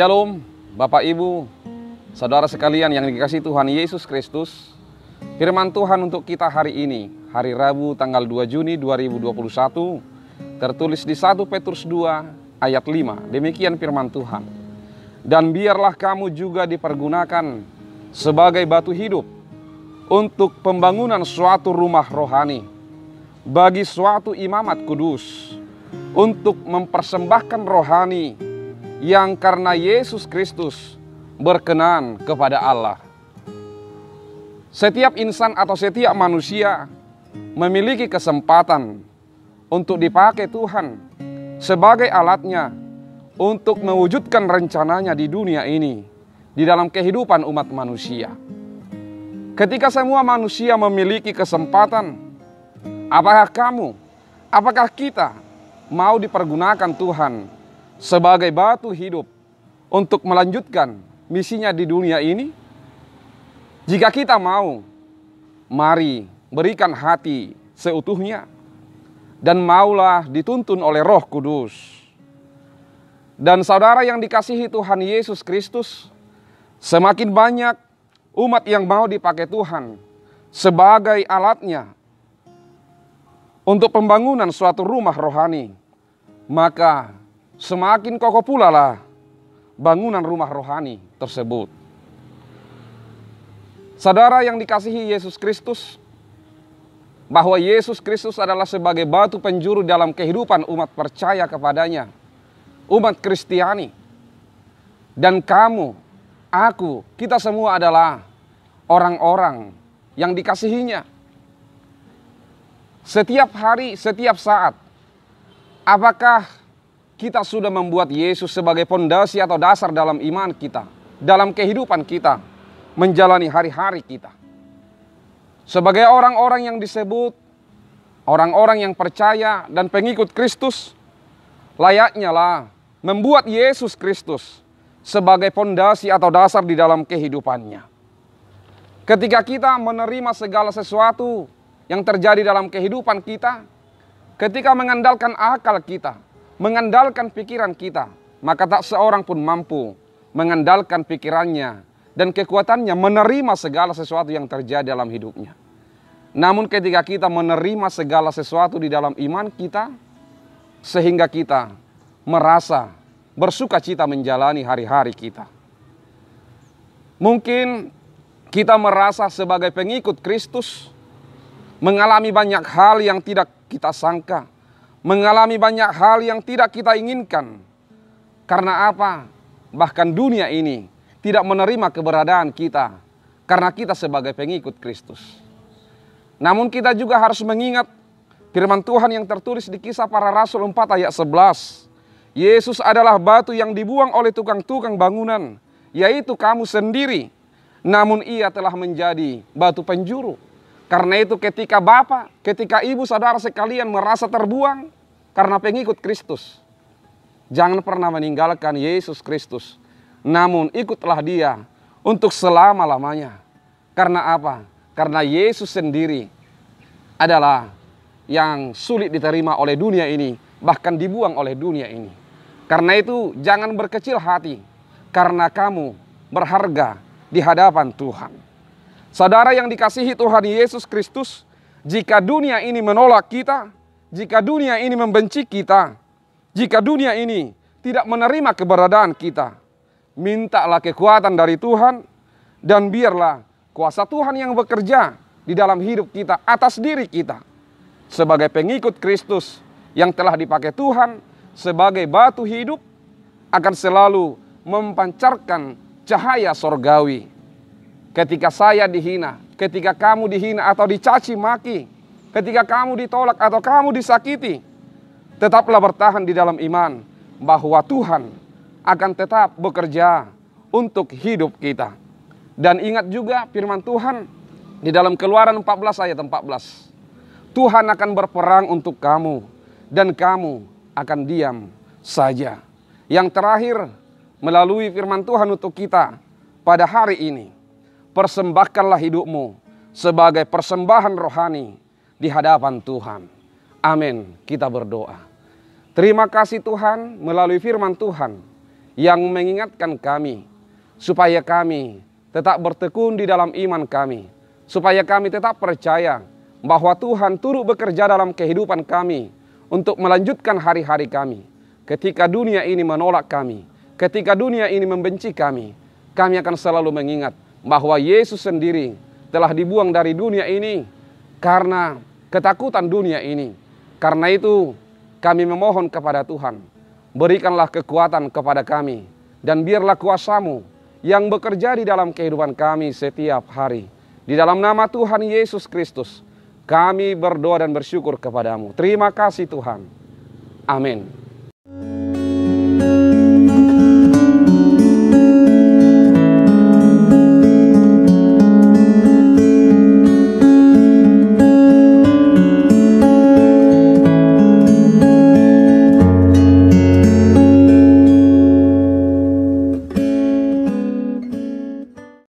Shalom, Bapak Ibu, saudara sekalian yang dikasihi Tuhan Yesus Kristus. Firman Tuhan untuk kita hari ini, hari Rabu tanggal 2 Juni 2021, tertulis di 1 Petrus 2 ayat 5. Demikian firman Tuhan. Dan biarlah kamu juga dipergunakan sebagai batu hidup untuk pembangunan suatu rumah rohani, bagi suatu imamat kudus, untuk mempersembahkan rohani yang karena Yesus Kristus berkenan kepada Allah. Setiap insan atau setiap manusia memiliki kesempatan untuk dipakai Tuhan sebagai alatnya untuk mewujudkan rencananya di dunia ini, di dalam kehidupan umat manusia. Ketika semua manusia memiliki kesempatan, apakah kita mau dipergunakan Tuhan sebagai batu hidup untuk melanjutkan misinya di dunia ini? Jika kita mau, mari berikan hati seutuhnya dan maulah dituntun oleh Roh Kudus. Dan saudara yang dikasihi Tuhan Yesus Kristus, semakin banyak umat yang mau dipakai Tuhan sebagai alatnya untuk pembangunan suatu rumah rohani, maka semakin kokoh pula lah bangunan rumah rohani tersebut. Saudara yang dikasihi Yesus Kristus, bahwa Yesus Kristus adalah sebagai batu penjuru dalam kehidupan umat percaya kepadanya, umat Kristiani. Dan kamu, aku, kita semua adalah orang-orang yang dikasihinya. Setiap hari, setiap saat, apakah kita sudah membuat Yesus sebagai fondasi atau dasar dalam iman kita, dalam kehidupan kita, menjalani hari-hari kita? Sebagai orang-orang yang disebut orang-orang yang percaya dan pengikut Kristus, layaknya lah membuat Yesus Kristus sebagai fondasi atau dasar di dalam kehidupannya. Ketika kita menerima segala sesuatu yang terjadi dalam kehidupan kita, ketika mengandalkan akal kita, mengandalkan pikiran kita, maka tak seorang pun mampu mengandalkan pikirannya dan kekuatannya menerima segala sesuatu yang terjadi dalam hidupnya. Namun ketika kita menerima segala sesuatu di dalam iman kita, sehingga kita merasa bersuka cita menjalani hari-hari kita. Mungkin kita merasa sebagai pengikut Kristus mengalami banyak hal yang tidak kita sangka, mengalami banyak hal yang tidak kita inginkan. Karena apa? Bahkan dunia ini tidak menerima keberadaan kita karena kita sebagai pengikut Kristus. Namun kita juga harus mengingat firman Tuhan yang tertulis di Kisah Para Rasul 4 ayat 11. Yesus adalah batu yang dibuang oleh tukang-tukang bangunan, yaitu kamu sendiri. Namun ia telah menjadi batu penjuru. Karena itu ketika Bapak, ketika Ibu, saudara sekalian merasa terbuang karena pengikut Kristus, jangan pernah meninggalkan Yesus Kristus. Namun ikutlah Dia untuk selama-lamanya. Karena apa? Karena Yesus sendiri adalah yang sulit diterima oleh dunia ini, bahkan dibuang oleh dunia ini. Karena itu jangan berkecil hati, karena kamu berharga di hadapan Tuhan. Saudara yang dikasihi Tuhan Yesus Kristus, jika dunia ini menolak kita, jika dunia ini membenci kita, jika dunia ini tidak menerima keberadaan kita, mintalah kekuatan dari Tuhan dan biarlah kuasa Tuhan yang bekerja di dalam hidup kita, atas diri kita. Sebagai pengikut Kristus yang telah dipakai Tuhan sebagai batu hidup, akan selalu mempancarkan cahaya sorgawi. Ketika saya dihina, ketika kamu dihina atau dicaci maki, ketika kamu ditolak atau kamu disakiti, tetaplah bertahan di dalam iman bahwa Tuhan akan tetap bekerja untuk hidup kita. Dan ingat juga firman Tuhan di dalam Keluaran 14 ayat 14. Tuhan akan berperang untuk kamu dan kamu akan diam saja. Yang terakhir, melalui firman Tuhan untuk kita pada hari ini, persembahkanlah hidupmu sebagai persembahan rohani di hadapan Tuhan. Amin. Kita berdoa. Terima kasih Tuhan melalui firman Tuhan yang mengingatkan kami, supaya kami tetap bertekun di dalam iman kami, supaya kami tetap percaya bahwa Tuhan turut bekerja dalam kehidupan kami untuk melanjutkan hari-hari kami. Ketika dunia ini menolak kami, ketika dunia ini membenci kami akan selalu mengingat bahwa Yesus sendiri telah dibuang dari dunia ini karena ketakutan dunia ini. Karena itu kami memohon kepada Tuhan, berikanlah kekuatan kepada kami, dan biarlah kuasa-Mu yang bekerja di dalam kehidupan kami setiap hari. Di dalam nama Tuhan Yesus Kristus, kami berdoa dan bersyukur kepadamu. Terima kasih Tuhan. Amin.